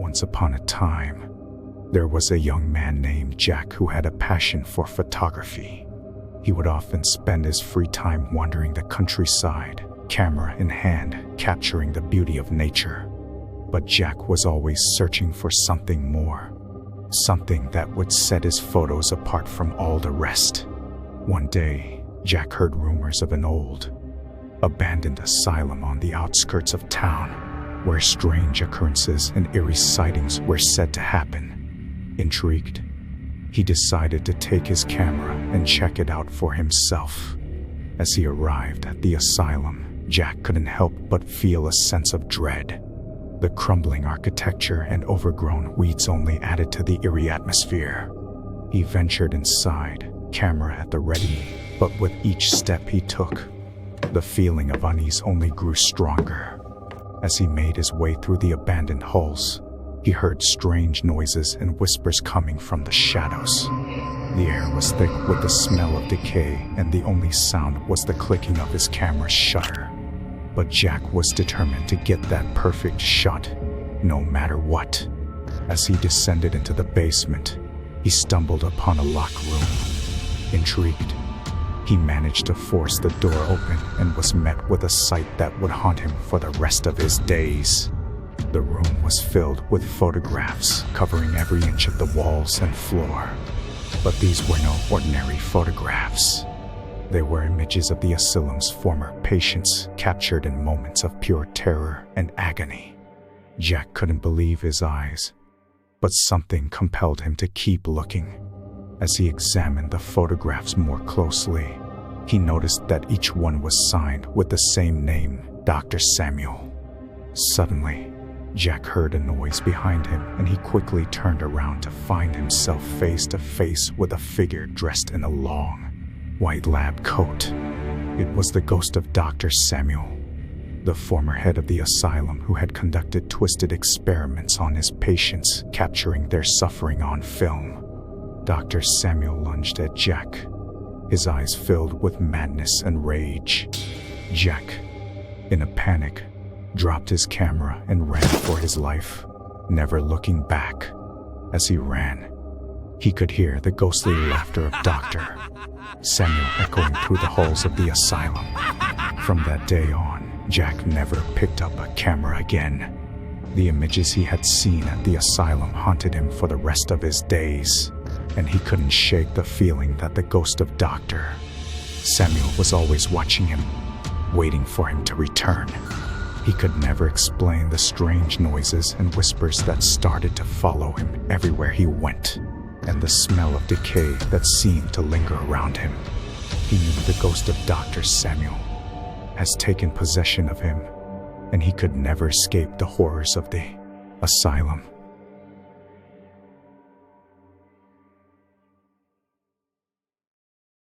Once upon a time, there was a young man named Jack who had a passion for photography. He would often spend his free time wandering the countryside, camera in hand, capturing the beauty of nature. But Jack was always searching for something more, something that would set his photos apart from all the rest. One day, Jack heard rumors of an old, abandoned asylum on the outskirts of town, where strange occurrences and eerie sightings were said to happen. Intrigued, he decided to take his camera and check it out for himself. As he arrived at the asylum, Jack couldn't help but feel a sense of dread. The crumbling architecture and overgrown weeds only added to the eerie atmosphere. He ventured inside, camera at the ready, but with each step he took, the feeling of unease only grew stronger. As he made his way through the abandoned halls, he heard strange noises and whispers coming from the shadows. The air was thick with the smell of decay, and the only sound was the clicking of his camera's shutter. But Jack was determined to get that perfect shot, no matter what. As he descended into the basement, he stumbled upon a locked room. Intrigued, he managed to force the door open and was met with a sight that would haunt him for the rest of his days. The room was filled with photographs covering every inch of the walls and floor. But these were no ordinary photographs. They were images of the asylum's former patients, captured in moments of pure terror and agony. Jack couldn't believe his eyes, but something compelled him to keep looking. As he examined the photographs more closely, he noticed that each one was signed with the same name, Dr. Samuel. Suddenly, Jack heard a noise behind him, and he quickly turned around to find himself face to face with a figure dressed in a long, white lab coat. It was the ghost of Dr. Samuel, the former head of the asylum who had conducted twisted experiments on his patients, capturing their suffering on film. Dr. Samuel lunged at Jack, his eyes filled with madness and rage. Jack, in a panic, dropped his camera and ran for his life, never looking back. As he ran, he could hear the ghostly laughter of Dr. Samuel echoing through the halls of the asylum. From that day on, Jack never picked up a camera again. The images he had seen at the asylum haunted him for the rest of his days, and he couldn't shake the feeling that the ghost of Dr. Samuel was always watching him, waiting for him to return. He could never explain the strange noises and whispers that started to follow him everywhere he went, and the smell of decay that seemed to linger around him. He knew the ghost of Dr. Samuel has taken possession of him, and he could never escape the horrors of the asylum.